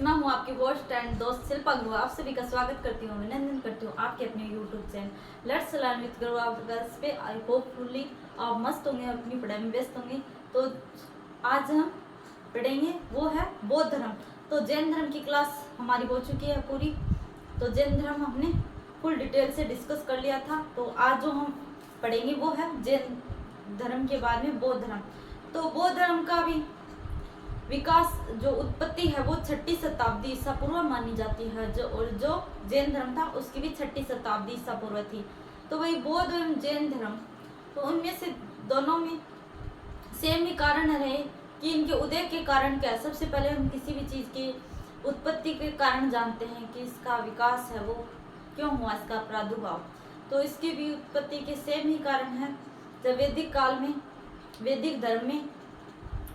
मैं हूँ आपकी होस्ट एंड दोस्त शिल्पा गुरु। आप सभी का स्वागत करती हूँ, अभिनंदन करती हूँ आपके अपने YouTube channel let's learn with Guru girls पे। आई होपफुली आप मस्त होंगे, अपनी पढ़ाई में व्यस्त होंगे। तो आज हम पढ़ेंगे वो है बौद्ध धर्म। तो जैन धर्म की क्लास हमारी हो चुकी है पूरी। तो जैन धर्म हमने फुल डिटेल से डिस्कस कर लिया था। तो आज जो हम पढ़ेंगे वो है जैन धर्म के बारे में, बौद्ध धर्म। तो बौद्ध धर्म का भी विकास जो उत्पत्ति है वो 6ठी शताब्दी ईसा पूर्व मानी जाती है। जो जैन धर्म था उसकी भी 6ठी शताब्दी ईसा पूर्व थी। तो वही बौद्ध एवं जैन धर्म, तो उनमें से दोनों में सेम ही कारण रहे कि इनके उदय के कारण क्या है। सबसे पहले हम किसी भी चीज की उत्पत्ति के कारण जानते हैं कि इसका विकास है वो क्यों हुआ, इसका प्रादुर्भाव। तो इसकी भी उत्पत्ति के सेम ही कारण है। जब वैदिक काल में वैदिक धर्म में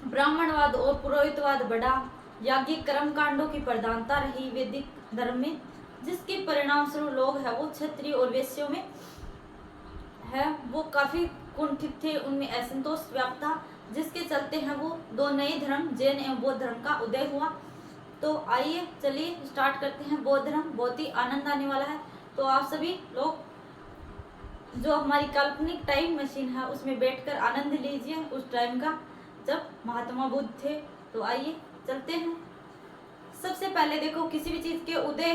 ब्राह्मणवाद और पुरोहितवाद बढ़ा, याज्ञिक कर्म कांडों की प्रधानता रही वैदिक धर्म में, जिसके परिणाम स्वरूप लोग है वो क्षत्रिय और वैश्यों में है वो काफी कुंठित थे, उनमें असंतोष व्याप्त था, जिसके चलते हैं वो दो नए धर्म जैन एवं बौद्ध धर्म का उदय हुआ। तो आइए चलिए स्टार्ट करते हैं बौद्ध धर्म। बहुत ही आनंद आने वाला है। तो आप सभी लोग जो हमारी काल्पनिक टाइम मशीन है उसमें बैठकर आनंद लीजिए उस टाइम का जब महात्मा बुद्ध थे। तो आइए चलते हैं। सबसे पहले देखो, किसी भी चीज के उदय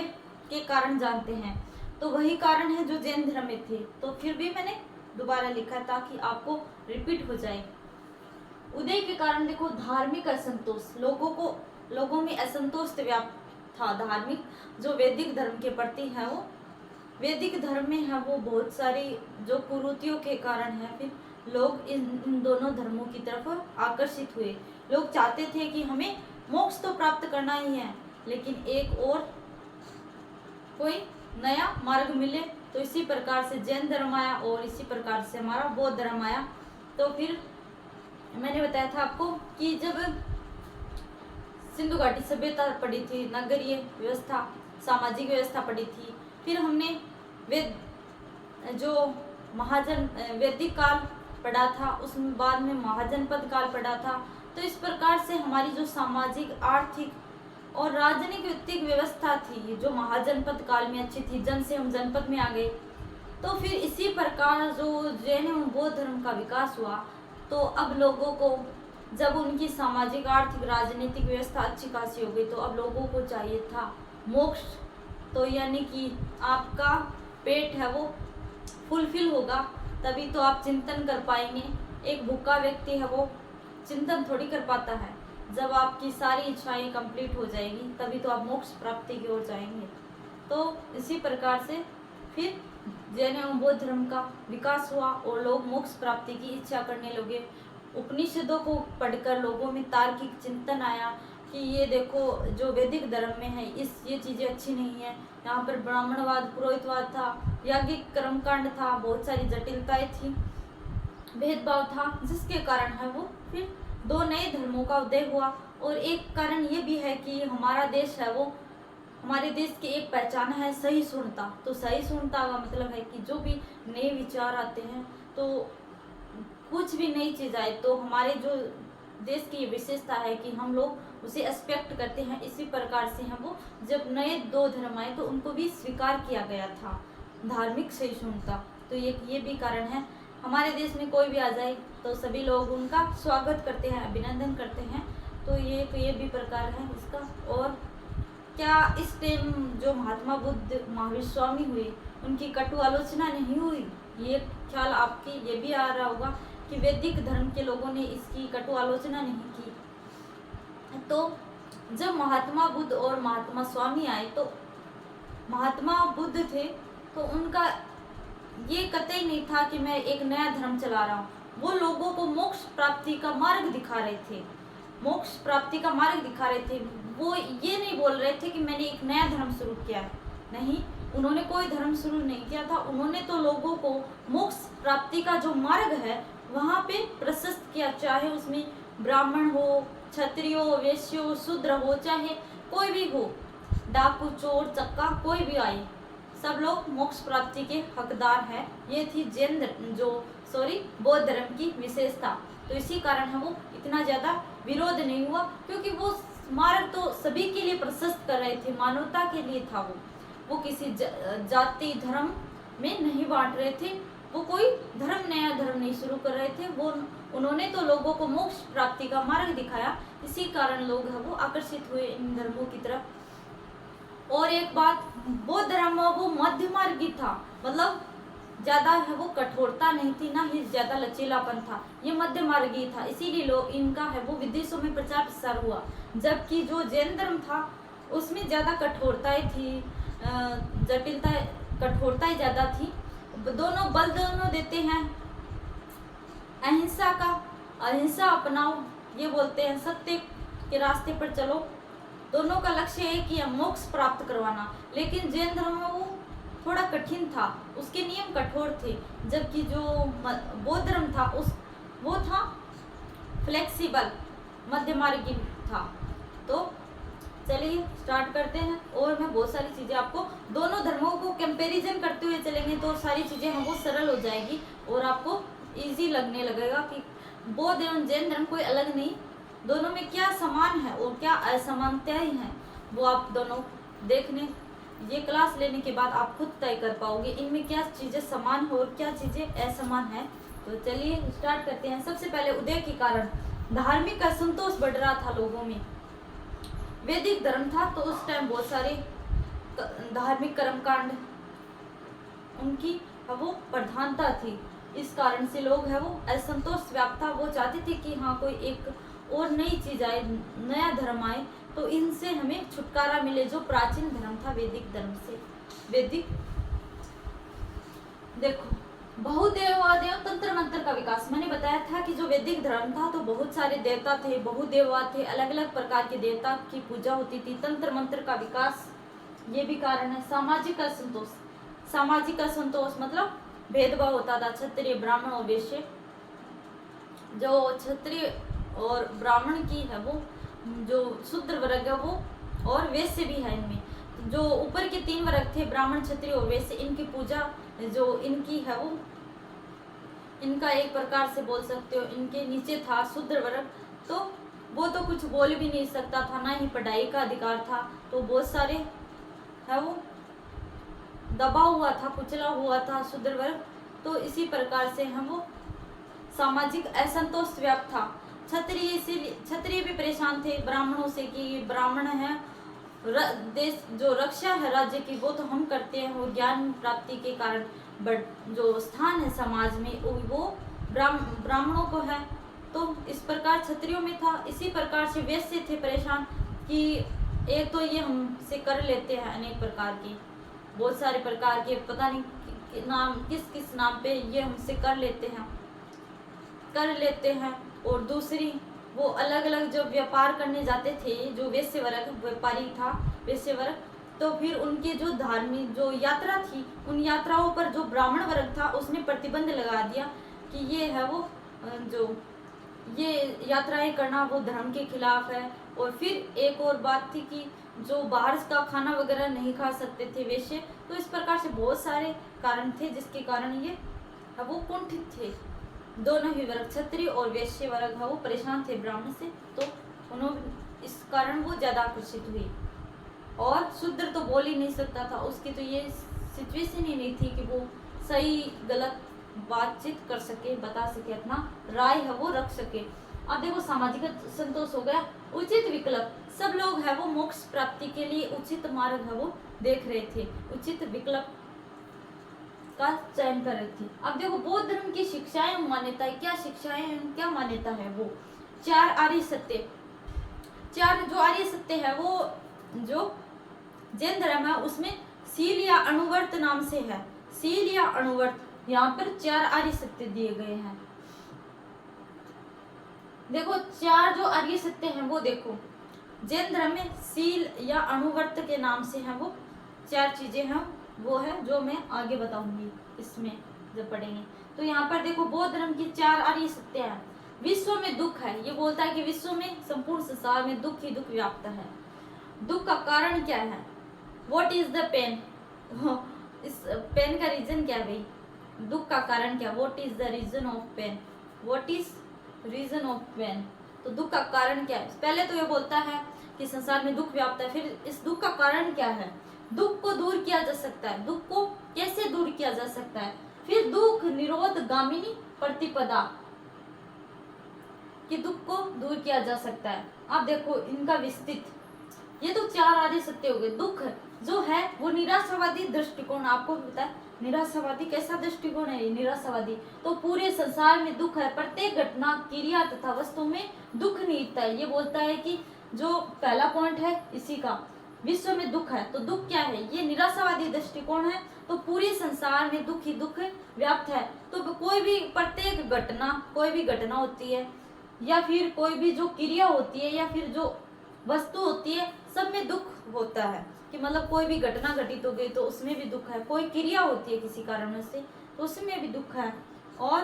के कारण जानते हैं, तो वही कारण है जो जैन धर्म में थे। तो फिर भी मैंने दोबारा लिखा ताकि आपको रिपीट हो जाए। उदय के कारण देखो, धार्मिक असंतोष, लोगों में असंतोष व्याप्त था। धार्मिक जो वैदिक धर्म के प्रति है वो वैदिक धर्म में है वो बहुत सारी जो कुरीतियों के कारण है, फिर लोग इन दोनों धर्मों की तरफ आकर्षित हुए। लोग चाहते थे कि हमें मोक्ष तो प्राप्त करना ही है, लेकिन एक और कोई नया मार्ग मिले। तो इसी प्रकार से जैन धर्म आया और इसी प्रकार से हमारा बौद्ध धर्म आया। तो फिर मैंने बताया था आपको कि जब सिंधु घाटी सभ्यता पढ़ी थी, नगरीय व्यवस्था, सामाजिक व्यवस्था पढ़ी थी, फिर हमने जो महाजन वैदिक काल पढ़ा था, उसमें बाद में महाजनपद काल पढ़ा था। तो इस प्रकार से हमारी जो सामाजिक, आर्थिक और राजनीतिक व्यवस्था थी जो महाजनपद काल में अच्छी थी, जन से हम जनपद में आ गए। तो फिर इसी प्रकार जो जैन एवं बौद्ध धर्म का विकास हुआ, तो अब लोगों को जब उनकी सामाजिक, आर्थिक, राजनीतिक व्यवस्था अच्छी खासी हो गई, तो अब लोगों को चाहिए था मोक्ष। तो यानी कि आपका पेट है वो फुलफिल होगा, तभी तो आप चिंतन कर पाएंगे। एक भूखा व्यक्ति है वो चिंतन थोड़ी कर पाता है। जब आपकी सारी इच्छाएं कंप्लीट हो जाएगी तभी तो आप मोक्ष प्राप्ति की ओर जाएंगे। तो इसी प्रकार से फिर जैन एवं बौद्ध धर्म का विकास हुआ और लोग मोक्ष प्राप्ति की इच्छा करने लगे। उपनिषदों को पढ़कर लोगों में तार्किक चिंतन आया कि ये देखो जो वैदिक धर्म में है ये चीजें अच्छी नहीं है। यहाँ पर ब्राह्मणवाद, पुरोहितवाद था, याज्ञिक कर्मकांड था, बहुत सारी जटिलताएं थी, भेदभाव था, जिसके कारण है वो फिर दो नए धर्मों का उदय हुआ। और एक कारण ये भी है कि हमारा देश है वो, हमारे देश की एक पहचान है सहिष्णुता। तो सहिष्णुता का मतलब है कि जो भी नए विचार आते हैं, तो कुछ भी नई चीज आए, तो हमारे जो देश की विशेषता है कि हम लोग उसे एक्सपेक्ट करते हैं। इसी प्रकार से हम वो जब नए दो धर्म आए तो उनको भी स्वीकार किया गया था, धार्मिक सहिष्णुता। तो ये भी कारण है। हमारे देश में कोई भी आ जाए तो सभी लोग उनका स्वागत करते हैं, अभिनंदन करते हैं। तो ये भी प्रकार है इसका। और क्या इस टाइम जो महात्मा बुद्ध, महावीर स्वामी हुए, उनकी कटु आलोचना नहीं हुई? ये ख्याल आपकी ये भी आ रहा होगा कि वैदिक धर्म के लोगों ने इसकी कटु आलोचना नहीं की। तो जब महात्मा बुद्ध और महात्मा स्वामी आए, तो महात्मा बुद्ध थे तो उनका ये कतई नहीं था कि मैं एक नया धर्म चला रहा हूँ। वो लोगों को मोक्ष प्राप्ति का मार्ग दिखा रहे थे, मोक्ष प्राप्ति का मार्ग दिखा रहे थे। वो ये नहीं बोल रहे थे कि मैंने एक नया धर्म शुरू किया है। नहीं, उन्होंने कोई धर्म शुरू नहीं किया था। उन्होंने तो लोगों को मोक्ष प्राप्ति का जो मार्ग है वहां पे प्रशस्त किया, चाहे उसमें ब्राह्मण हो, क्षत्रिय हो, वैश्य हो, शूद्र हो, चाहे कोई भी हो, डाकू, चोर, चक्का, कोई भी आए, सब लोग मोक्ष प्राप्ति के हकदार हैं। ये थी बौद्ध धर्म की विशेषता। तो इसी कारण है वो इतना ज्यादा विरोध नहीं हुआ, क्योंकि वो मार्ग तो सभी के लिए प्रशस्त कर रहे थे, मानवता के लिए था वो किसी जाति धर्म में नहीं बांट रहे थे, वो कोई नया धर्म नहीं शुरू कर रहे थे, वो उन्होंने तो लोगों को मोक्ष प्राप्ति का मार्ग दिखाया। इसी कारण लोग है वो आकर्षित हुए इन धर्मों की तरफ। और एक बात, बौद्ध धर्म वो मध्य मार्गी था, मतलब ज्यादा है वो कठोरता नहीं थी, ना ही ज्यादा लचीलापन था, ये मध्य मार्गी था। इसीलिए लोग इनका है वो विदेशों में प्रचार प्रसार हुआ। जबकि जो जैन धर्म था उसमें ज्यादा कठोरताएं थी, जटिलता कठोरताएं ज्यादा थी। दोनों बल देते हैं, अहिंसा अपनाओ, ये बोलते हैं सत्य के रास्ते पर चलो। दोनों का लक्ष्य एक ही है, मोक्ष प्राप्त करवाना। लेकिन जैन धर्म वो थोड़ा कठिन था, उसके नियम कठोर थे। जबकि जो बौद्ध धर्म था वो था फ्लेक्सिबल, मध्य मार्गी था। तो चलिए स्टार्ट करते हैं। और मैं बहुत सारी चीजें आपको दोनों धर्मों को कंपैरिजन करते हुए चलेंगे तो सारी चीजें हमको सरल हो जाएगी और आपको इजी लगने लगेगा कि बौद्ध एवं जैन धर्म कोई अलग नहीं, दोनों में क्या समान है और क्या असमानताएं हैं वो आप दोनों देखने ये क्लास लेने के बाद आप खुद तय कर पाओगे इनमें क्या चीजें समान है और क्या चीजें असमान है। तो चलिए स्टार्ट करते हैं। सबसे पहले उदय के कारण धार्मिक असंतोष बढ़ रहा था लोगों में। वैदिक धर्म था तो उस टाइम बहुत सारे धार्मिक कर्मकांड उनकी वो प्रधानता थी। इस कारण से लोग है वो असंतोष व्याप्त था, वो चाहते थे कि हाँ कोई एक और नई चीज आए, नया धर्म आए तो इनसे हमें छुटकारा मिले, जो प्राचीन धर्म था वैदिक धर्म से। वैदिक देखो बहुदेववाद एवं तंत्र मंत्र का विकास, मैंने बताया था कि जो वैदिक धर्म था तो बहुत सारे देवता थे, बहुदेववाद थे, अलग अलग प्रकार के देवता की पूजा होती थी। तंत्र मंत्र का विकास ये भी कारण है। सामाजिक असंतोष मतलब भेदभाव होता था क्षत्रिय ब्राह्मण और वैश्य। जो क्षत्रिय और ब्राह्मण की है वो जो शूद्र वर्ग है वो और वैश्य भी है, इनमें जो ऊपर के 3 वर्ग थे ब्राह्मण क्षत्रिय और वैश्य, इनकी पूजा जो इनकी है वो इनका एक प्रकार से बोल सकते हो इनके नीचे था शूद्र वर्ग, तो वो तो कुछ बोल भी नहीं सकता था, ना ही पढ़ाई का अधिकार था, तो बहुत सारे है वो दबा हुआ था, कुचला हुआ था शूद्र वर्ग। तो इसी प्रकार से हम वो सामाजिक असंतोष व्याप्त था। क्षत्रिय भी परेशान थे ब्राह्मणों से कि ब्राह्मण है देश जो रक्षा है राज्य की वो तो हम करते हैं, वो ज्ञान प्राप्ति के कारण जो स्थान है समाज में वो ब्राह्मणों को है। तो इस प्रकार क्षत्रियों में था। इसी प्रकार से वैश्य थे परेशान कि एक तो ये हमसे कर लेते हैं अनेक प्रकार के, बहुत सारे प्रकार के, पता नहीं नाम किस नाम पे ये हमसे कर लेते हैं। और दूसरी वो अलग अलग जो व्यापार करने जाते थे, जो वैश्य वर्ग व्यापारी था वैश्य वर्ग, तो फिर उनके जो धार्मिक जो यात्रा थी उन यात्राओं पर जो ब्राह्मण वर्ग था उसने प्रतिबंध लगा दिया कि ये है वो जो ये यात्राएं करना वो धर्म के खिलाफ है। और फिर एक और बात थी कि जो बाहर का खाना वगैरह नहीं खा सकते थे वैश्य। तो इस प्रकार से बहुत सारे कारण थे जिसके कारण ये वो कुंठित थे। दोनों ही वर्ग क्षत्रिय और वैश्य वर्ग वो परेशान थे ब्राह्मण से, तो उन्होंने इस कारण वो ज्यादा आकर्षित हुई। और शूद्र तो बोल ही नहीं सकता था, उसकी तो ये सिचुएशन ही नहीं थी कि वो सही गलत बातचीत कर सके, बता सके, अपना राय है वो रख सके। अब देखो सामाजिक संतोष हो गया। उचित विकल्प, सब लोग है वो मोक्ष प्राप्ति के लिए उचित मार्ग है वो देख रहे थे, उचित विकल्प का चयन कर रही थी। अब देखो बौद्ध धर्म की शिक्षाएं मान्यताएं, क्या शिक्षाएं क्या मान्यता है वो 4 आर्य सत्य। 4 जो आर्य सत्य है वो जो जैन धर्म है उसमें सील या अणुवर्त नाम से है, सील या अणुवर्त, यहाँ पर 4 आर्य सत्य दिए गए हैं। देखो 4 जो आर्य सत्य हैं वो देखो जैन धर्म में सील या अणुवर्त के नाम से है वो 4 चीजें हैं, वो है जो मैं आगे बताऊंगी इसमें जब पढ़ेंगे। तो यहाँ पर देखो बौद्ध धर्म की 4 आर्य सत्य है। विश्व में दुख है, ये बोलता है कि विश्व में संपूर्ण संसार में दुख ही दुख व्याप्त है। दुख का कारण क्या है? What is the pain? इस पेन का रीजन क्या है भाई? दुख का कारण क्या? What is the reason of pain? What is reason of pain? तो दुख का कारण क्या है? पहले तो ये बोलता है कि संसार में दुख व्याप्त है, फिर इस दुख का कारण क्या है, दुख को दूर किया जा सकता है, दुख को कैसे दूर किया जा सकता है, फिर दुख निरोध गामिनी प्रतिपदा कि दुख को दूर किया जा सकता है। आप देखो इनका विस्तृत, ये तो चार आर्य सत्य हो गए। दुख जो है वो निराशावादी दृष्टिकोण, आपको पता है निराशावादी कैसा दृष्टिकोण है, निराशावादी तो पूरे संसार में दुख है, प्रत्येक घटना क्रिया तथा वस्तु में दुख निहित है। ये बोलता है कि जो पहला पॉइंट है इसी का, विश्व में दुख है तो दुख क्या है, ये निराशावादी दृष्टिकोण है। तो पूरे संसार में दुख ही दुख व्याप्त है। तो कोई भी प्रत्येक घटना, कोई भी घटना होती है या फिर कोई भी जो क्रिया होती है या फिर जो वस्तु होती है, सब में दुख होता है। कि मतलब कोई भी घटना घटित हो गई तो उसमें भी दुख है, कोई क्रिया होती है किसी कारण से तो उसमें भी दुख है, और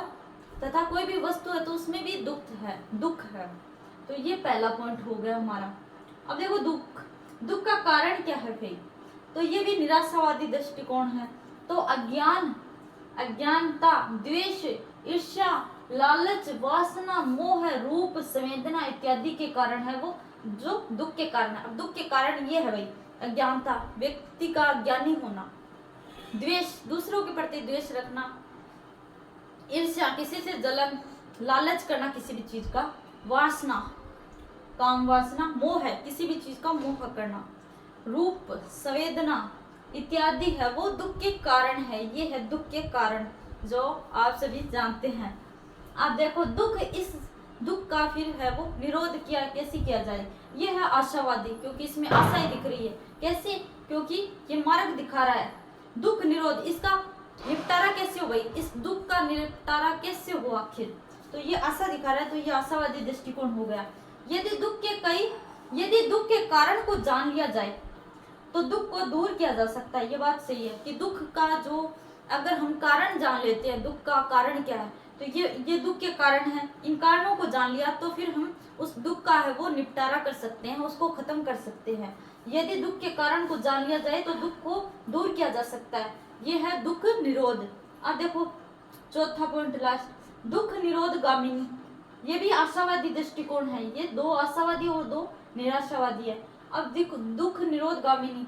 तथा कोई भी वस्तु है तो उसमें भी दुख है। तो ये पहला पॉइंट हो गया हमारा। अब देखो दुख का कारण क्या है फिर, तो ये भी निराशावादी दृष्टिकोण है। तो अज्ञानता, द्वेष, ईर्ष्या, लालच, वासना, मोह, रूप, संवेदना इत्यादि के कारण है वो जो दुख के कारण है। अब दुख के कारण ये है भाई, अज्ञानता, व्यक्ति का अज्ञानी होना, द्वेष, दूसरों के प्रति द्वेष रखना, ईर्ष्या, किसी से जलन, लालच करना किसी भी चीज का, वासना, काम वासना, मोह है किसी भी चीज का मोह करना, रूप, संवेदना इत्यादि है वो दुख के कारण है। ये है दुख के कारण जो आप सभी जानते हैं। आप देखो इस दुख का फिर है वो निरोध कैसे किया जाए, ये है आशावादी, क्योंकि इसमें आशा ही दिख रही है। कैसे, क्योंकि ये मार्ग दिखा रहा है दुख निरोध, इसका निपटारा कैसे हो भाई, इस दुख का निपटारा कैसे हो आखिर, तो ये आशा दिखा रहा है। तो ये आशावादी दृष्टिकोण हो गया। यदि दुख के कारण को जान लिया जाए तो दुख को दूर किया जा सकता है। ये बात सही है कि दुख का जो अगर हम कारण जान लेते हैं, दुख का कारण क्या है, तो ये दुख के कारण है, इन कारणों को जान लिया तो फिर हम उस दुख का है वो निपटारा कर सकते हैं, उसको खत्म कर सकते हैं। यदि दुख के कारण को जान लिया जाए तो दुख को दूर किया जा सकता है। ये है दुख निरोध। अब देखो चौथा पॉइंट लास्ट, दुख निरोध गामिनी, ये भी आशावादी दृष्टिकोण है। ये दो आशावादी और दो निराशावादी है। अब देखो दुख निरोध गामिनी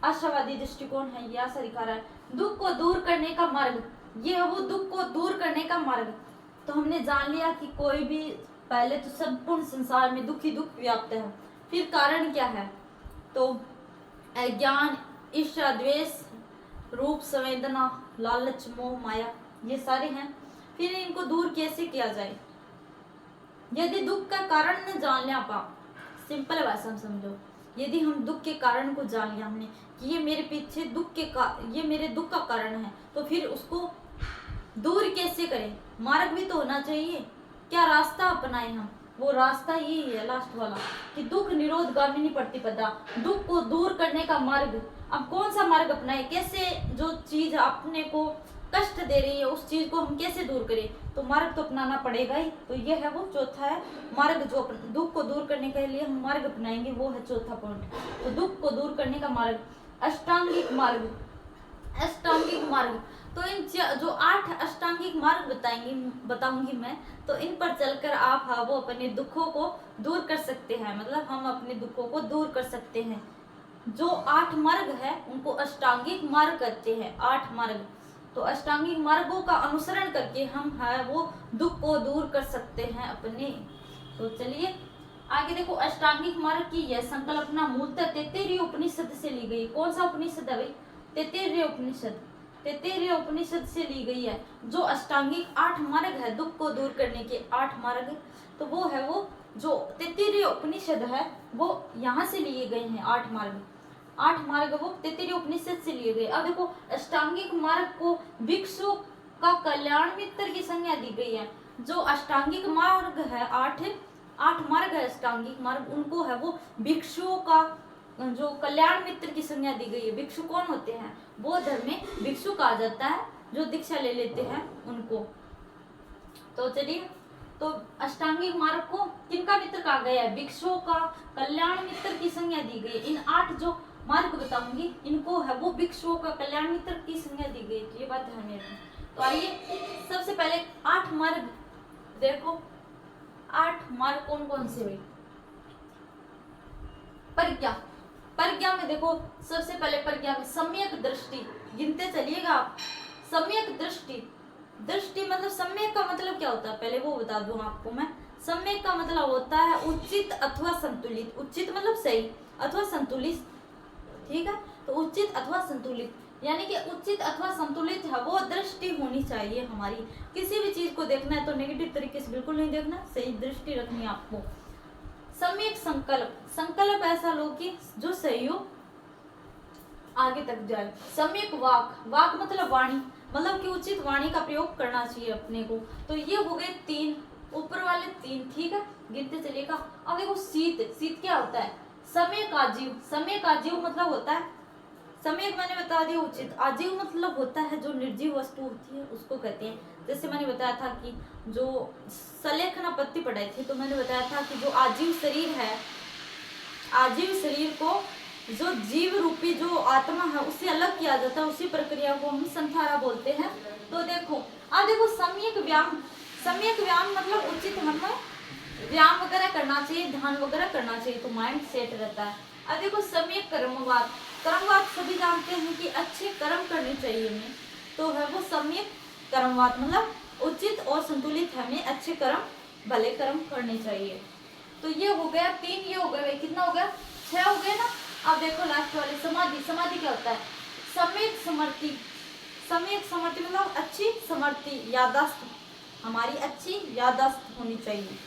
आशावादी दृष्टिकोण है, ये आशा दिखा रहा है दुख को दूर करने का मार्ग, ये है वो दुख को दूर करने का मार्ग। तो हमने जान लिया कि कोई भी, पहले तो संपूर्ण संसार में दुख ही दुख व्याप्त है। फिर कारण क्या है, तो अज्ञान, ईर्ष्या, द्वेष, रूप, संवेदना, लालच, मोह, माया, ये सारे हैं। फिर इनको दूर कैसे किया जाए, यदि दुख का कारण न जान लिया आप, सिंपल भाषा में समझो, यदि हम दुख के कारण को जान लिया हमने कि ये मेरे पीछे ये मेरे दुख का कारण है, तो फिर उसको दूर कैसे करें, मार्ग भी तो होना चाहिए। क्या रास्ता अपनाएं हम, वो रास्ता यही है लास्ट वाला कि दुख निरोध गामिनी प्रतिपदा, दुख को दूर करने का मार्ग। अब कौन सा मार्ग अपनाएं, कैसे जो चीज अपने को कष्ट दे रही है उस चीज को हम कैसे दूर करें, तो मार्ग तो अपनाना पड़ेगा ही। तो ये है वो चौथा है मार्ग, जो दुख को दूर करने के लिए हम मार्ग अपनाएंगे, वो है चौथा पॉइंट। तो दुख को दूर करने का मार्ग, अष्टांगिक मार्ग। तो इन जो 8 अष्टांगिक मार्ग बताऊंगी मैं, तो इन पर चलकर आप वो अपने दुखों को दूर कर सकते हैं, मतलब हम अपने दुखों को दूर कर सकते हैं। जो 8 मार्ग है उनको अष्टांगिक मार्ग कहते हैं, 8 मार्ग। तो अष्टांगिक मार्गों का अनुसरण करके हम है वो दुख को दूर कर सकते हैं अपने। तो चलिए आगे देखो, अष्टांगिक मार्ग की यह संकल्पना मूलतः तैत्तिरीय उपनिषद से ली गई। कौन सा उपनिषद है भाई, तैत्तिरीय उपनिषद। तैत्तिरीय उपनिषद से ली गई है जो अष्टांगिक 8 मार्ग है, दुख को दूर करने के 8 मार्ग, तो वो है वो जो तैत्तिरीय उपनिषद है वो यहाँ से लिए गए हैं। 8 मार्ग वो तैत्तिरीय उपनिषद से लिए गए। अब देखो अष्टांगिक मार्ग को भिक्षु का कल्याण मित्र की संज्ञा दी गई है। जो अष्टांगिक मार्ग है 8 मार्ग है अष्टांगिक मार्ग, उनको है वो भिक्षुओं का जो कल्याण मित्र की संज्ञा दी गई है। भिक्षु कौन होते हैं, बौद्ध धर्म में भिक्षु कहा जाता है जो दीक्षा ले लेते हैं उनको। तो चलिए, तो अष्टांगिक मार्ग को किनका मित्र कहा गया है, भिक्षुओं का कल्याण मित्र की संज्ञा दी गई है। इन 8 जो मार्ग बताऊंगी इनको है वो भिक्षुओं का कल्याण मित्र की संज्ञा दी गई, तो ये बात ध्यान में रखना। तो आइए सबसे पहले 8 मार्ग देखो, 8 मार्ग कौन कौन से हुए। प्रज्ञा, प्रज्ञा में देखो सबसे पहले प्रज्ञा में सम्यक दृष्टि, गिनते चलिएगा आप। सम्यक दृष्टि, दृष्टि मतलब सम्यक का मतलब क्या होता है पहले वो बता दूं आपको मैं। सम्यक का मतलब होता है उचित अथवा संतुलित। उचित मतलब सही, अथवा संतुलित, ठीक है। तो उचित अथवा संतुलित यानी कि उचित अथवा संतुलित है वो दृष्टि होनी चाहिए हमारी। किसी भी चीज को देखना है तो नेगेटिव तरीके से बिल्कुल नहीं देखना, सही दृष्टि रखनी है आपको। सम्यक संकल्प, संकल्प ऐसा लो कि जो सही हो, आगे तक जाए। सम्यक वाक, वाक मतलब वाणी, मतलब कि उचित वाणी का प्रयोग करना चाहिए अपने को। तो ये हो गए 3, ऊपर वाले 3, ठीक है, गिनते चलिएगा। अब देखो शीत, शीत क्या होता है? सम्यक आजीव, सम्यक आजीव मतलब होता है, सम्यक मैंने बता दिया उचित, आजीव मतलब होता है जो निर्जीव वस्तु होती है उसको कहते हैं। जैसे मैंने बताया था कि जो सलेखनापत्ति पढ़ाई थी तो मैंने बताया था कि जो आजीव शरीर है, आजीव शरीर को जो जीव रूपी जो आत्मा है उससे अलग किया जाता है, उसी प्रक्रिया को हम संथारा बोलते हैं। तो देखो देखो सम्यक व्यायाम, सम्यक व्यायाम मतलब उचित हमें व्यायाम वगैरह करना चाहिए, ध्यान वगैरह करना चाहिए तो माइंड सेट रहता है। अब देखो सम्यक कर्मवाद, कर्मवाद सभी जानते हैं कि अच्छे कर्म करने चाहिए हमें, तो है वो सम्यक कर्मवाद, मतलब उचित और संतुलित हमें अच्छे कर्म भले कर्म करने चाहिए। तो ये हो गया 3, ये हो गया, कितना हो गया 6 हो गए ना। अब देखो लास्ट वाले समाधि, समाधि क्या होता है? सम्यक समृद्धि, सम्यक समृद्धि मतलब अच्छी समृद्धि, याददाश्त, हमारी अच्छी याददाश्त होनी चाहिए।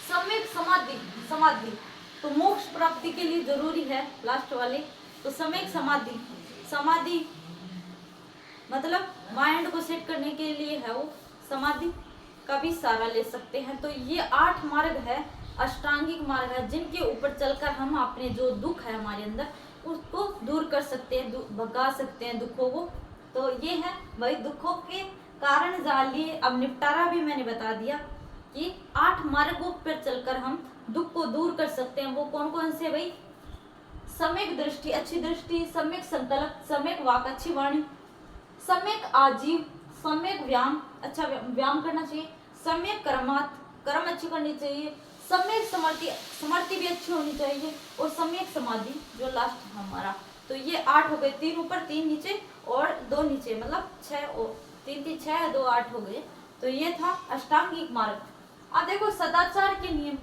सम्यक समाधि, समाधि तो मोक्ष प्राप्ति के लिए जरूरी है, लास्ट वाले। तो सम्यक समाधि, समाधि मतलब माइंड को सेट करने के लिए है वो, समाधि का भी सहारा ले सकते हैं। तो ये 8 मार्ग है, अष्टांगिक मार्ग है, जिनके ऊपर चलकर हम अपने जो दुख है हमारे अंदर उसको दूर कर सकते हैं, भगा सकते हैं दुखों को। तो ये है भाई दुखों के कारण जानिए। अब निपटारा भी मैंने बता दिया कि 8 मार्गों पर चलकर हम दुख को दूर कर सकते हैं। वो कौन कौन से भाई? सम्यक दृष्टि, अच्छी दृष्टि, सम्यक संकल्प, सम्यक वाक, अच्छी वाणी, सम्यक आजीव, सम्यक व्यायाम, अच्छा व्यायाम करना चाहिए, सम्यक कर्मात, कर्म अच्छी करनी चाहिए, सम्यक समृद्धि, समृद्धि भी अच्छी होनी चाहिए, और सम्यक समाधि जो लास्ट हमारा। तो ये 8 हो गए, 3 ऊपर 3 नीचे और 2 नीचे, मतलब 6 और 3 3 6 2 8 हो गए। तो ये था अष्टांगिक मार्ग। अब देखो सदाचार के नियम,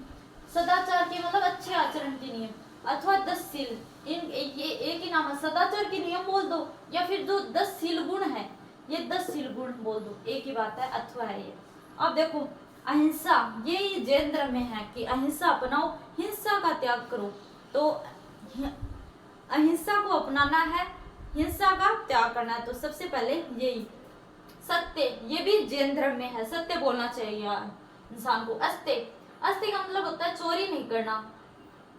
सदाचार के मतलब अच्छे आचरण के नियम अथवा 10 शील, इन ये एक ही नाम है, सदाचार के नियम बोल दो या फिर जो 10 शील गुण है, ये 10 शील गुण बोल दो, एक ही बात है, अथवा है ये। अब देखो अहिंसा, ये जैन धर्म में है कि अहिंसा अपनाओ, हिंसा का त्याग करो। तो अहिंसा को अपनाना है, हिंसा का त्याग करना है। तो सबसे पहले यही सत्य, ये भी जैन धर्म में है, सत्य बोलना चाहिए इंसान को। अस्त्य, अस्त्य का मतलब होता है चोरी नहीं करना।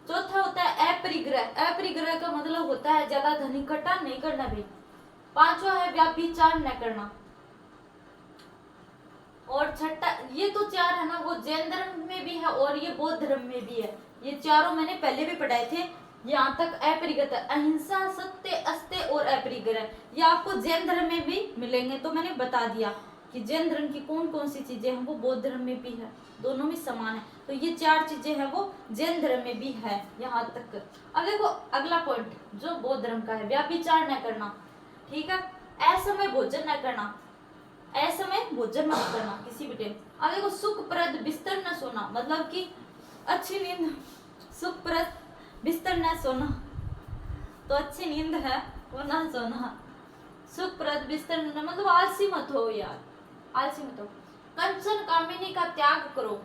चौथा होता है अपरिग्रह, अपरिग्रह का मतलब होता है ज्यादा धन इकट्ठा नहीं करना भी। 5वां है व्याभिचार न करना। और छठा, ये तो 4 है ना, वो जैन धर्म में भी है और ये बौद्ध धर्म में भी है। ये चारों मैंने पहले भी पढ़ाए थे। यहाँ तक अपरिग्रह, अहिंसा, सत्य, अस्त्य और अपरिग्रह, ये आपको जैन धर्म में भी मिलेंगे। तो मैंने बता दिया कि जैन धर्म की कौन कौन सी चीजें हैं, वो बौद्ध धर्म में भी है, दोनों में समान है। तो ये 4 चीजें हैं वो जैन धर्म में भी है यहाँ तक। अब देखो अगला पॉइंट जो बौद्ध धर्म का है, व्याभिचार न करना, ठीक है। असमय भोजन न करना, असमय भोजन मत करना किसी भी टाइम। अब देखो सुखप्रद बिस्तर न सोना, मतलब कि अच्छी नींद, सुखप्रद बिस्तर न सोना, तो अच्छी नींद है वो ना सोना। सुखप्रद बिस्तर न, मतलब आलसी मत हो यार, आलसी मत हो। कंचन कामिनी का त्याग करो,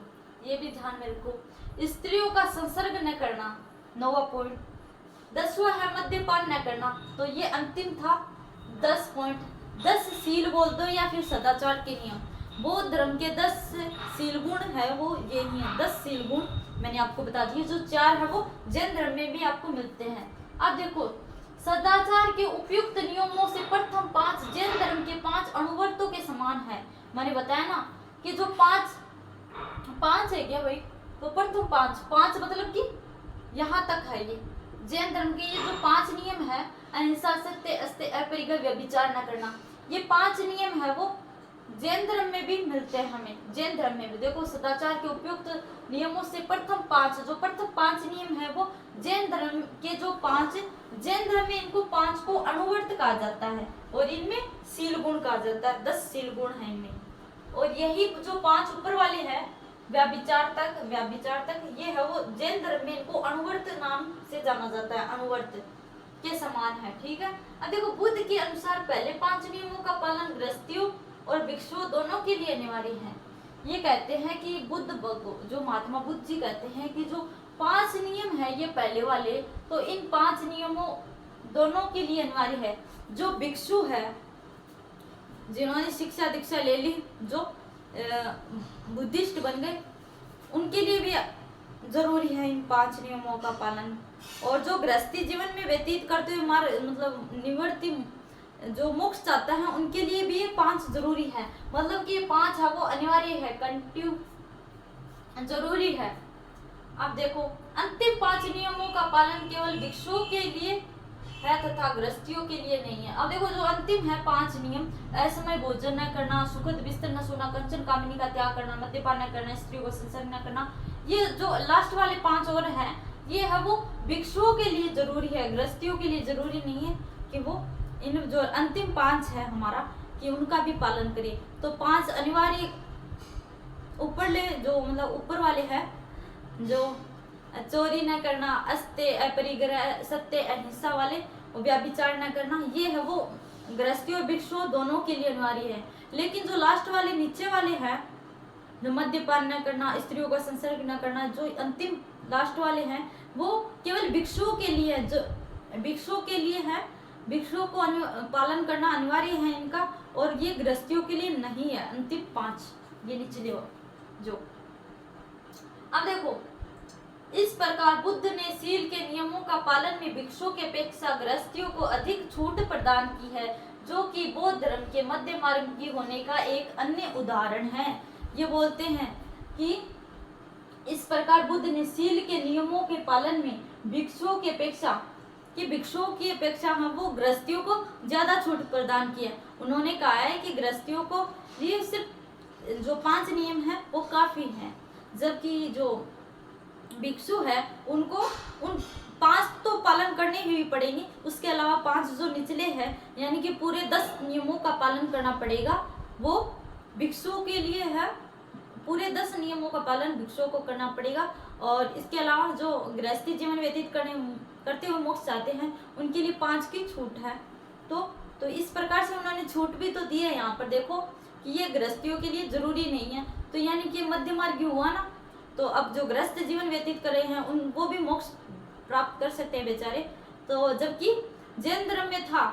ये भी ध्यान में रखो। स्त्रियों का संसर्ग न करना, 9वां पॉइंट। 10वां है मद्यपान न करना। तो ये अंतिम था 10 पॉइंट। 10 शील बोल दो या फिर सदाचार के नियम। बौद्ध धर्म के 10 शील गुण है वो ये ही है, 10 शील गुण मैंने आपको बता दिए। जो 4 है वो जैन धर्म में भी आपको मिलते हैं। अब देखो सदाचार के उपयुक्त नियमों से प्रथम 5 जैन धर्म के 5 अनुवर्तों के समान है। मैंने बताया ना कि जो 5 है क्या भाई, तो प्रथम 5 मतलब कि यहाँ तक है ये जैन धर्म के। ये जो 5 नियम है, अहिंसा, सत्य, अस्त्य, अपरिग्रह, व्यभिचार न करना, ये 5 नियम है वो जैन धर्म में भी मिलते हैं हमें। जैन धर्म में भी देखो सदाचार के उपयुक्त नियमों से प्रथम 5 नियम है वो जैन धर्म के जो 5 जैन धर्म में इनको 5 को अनुवर्त कहा जाता है और इनमें शील गुण कहा जाता है। 10 शील गुण है इनमें और यही जो 5 ऊपर वाले हैं व्याभिचार तक ये है वो जैन धर्म में इनको अनुवर्त नाम से जाना जाता है, अनुवर्त के समान है। ठीक है। अब देखो बुद्ध के अनुसार पहले 5 नियमों का पालन गृहस्थियों और भिक्षुओं दोनों के लिए अनिवार्य है। ये कहते हैं कि जो महात्मा बुद्ध जी कहते हैं कि जो 5 नियम है ये पहले वाले, तो इन 5 नियमों दोनों के लिए अनिवार्य है। जो भिक्षु है जिन्होंने शिक्षा दीक्षा ले ली, जो बुद्धिस्ट बन गए, उनके लिए भी जरूरी है इन 5 नियमों का पालन। और जो गृहस्थी जीवन में व्यतीत करते हुए मतलब निवृत्ति जो मोक्ष चाहता है उनके लिए भी ये 5 जरूरी है। मतलब कि ये 5 है वो अनिवार्य है, कंटिन्यू जरूरी है। अब देखो अंतिम 5 नियमों का पालन केवल भिक्षुओं के लिए है तथा गृहस्थियों के लिए नहीं है। अब देखो जो अंतिम है 5 नियम, असमय भोजन न करना, सुखद बिस्तर न सोना, कंचन कामिनी का त्याग करना, मद्यपान न करना, स्त्रियों को संसर्ग न करना, ये जो लास्ट वाले 5 और हैं ये है वो भिक्षुओं के लिए जरूरी है, गृहस्थियों के लिए जरूरी नहीं है कि वो इन जो अंतिम 5 है हमारा कि उनका भी पालन करे। तो 5 अनिवार्य ऊपरले जो मतलब ऊपर वाले हैं, जो चोरी न करना, अस्ते अपरिग्रह, सत्य अहिंसा वाले, व्यभिचार न करना, ये है वो गृहस्थी और भिक्षुओं दोनों के लिए अनिवार्य है। लेकिन जो लास्ट वाले नीचे वाले हैं, जो मद्यपान न करना, स्त्रियों का संसर्ग न करना, जो अंतिम लास्ट वाले हैं वो केवल भिक्षुओं के लिए है, जो भिक्षुओं के लिए है, भिक्षुओं को पालन करना अनिवार्य है इनका, और ये गृहस्थियों के लिए नहीं है। अंतिम 5 ये निचले जो। अब देखो इस प्रकार बुद्ध ने शील के नियमों का पालन में भिक्षुओं के अपेक्षा गृहस्थियों को अधिक छूट प्रदान की है, जो कि बौद्ध धर्म के मध्य मार्ग की होने का एक अन्य उदाहरण है। ये बोलते हैं कि इस प्रकार बुद्ध ने शील के नियमों के पालन में भिक्षुओं की अपेक्षा हम वो गृहस्थियों को ज्यादा छूट प्रदान की है। उन्होंने कहा है कि गृहस्थियों को ये सिर्फ जो 5 नियम है वो काफी है, जबकि जो भिक्षु है उनको उन 5 तो पालन करने ही पड़ेंगे, उसके अलावा 5 जो निचले हैं यानी कि पूरे 10 नियमों का पालन करना पड़ेगा, वो भिक्षुओं के लिए है। पूरे 10 नियमों का पालन भिक्षुओं को करना पड़ेगा। और इसके अलावा जो गृहस्थी जीवन व्यतीत करते हुए मोक्ष चाहते हैं उनके लिए 5 की छूट है। तो इस प्रकार से उन्होंने छूट भी तो दी है। यहाँ पर देखो कि ये गृहस्थियों के लिए जरूरी नहीं है, तो यानी कि मध्य मार्गी हुआ ना। तो अब जो गृहस्थ जीवन व्यतीत कर रहे हैं वो भी मोक्ष प्राप्त कर सकते हैं बेचारे। तो जबकि जैन धर्म में था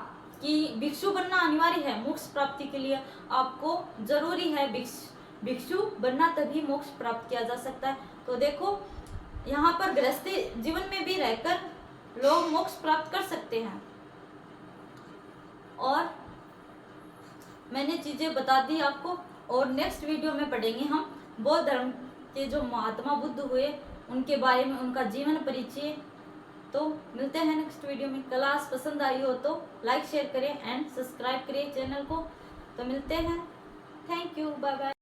कि भिक्षु बनना अनिवार्य है मोक्ष प्राप्ति के लिए, आपको जरूरी है भिक्षु बनना, तभी मोक्ष प्राप्त किया जा सकता है। तो देखो यहाँ पर गृहस्थी जीवन में भी रहकर लोग मोक्ष प्राप्त कर सकते हैं। और मैंने चीजें बता दी आपको, और नेक्स्ट वीडियो में पढ़ेंगे हम बौद्ध धर्म के जो महात्मा बुद्ध हुए उनके बारे में, उनका जीवन परिचय। तो मिलते हैं नेक्स्ट वीडियो में। क्लास पसंद आई हो तो लाइक शेयर करें एंड सब्सक्राइब करें चैनल को। तो मिलते हैं, थैंक यू, बाय बाय।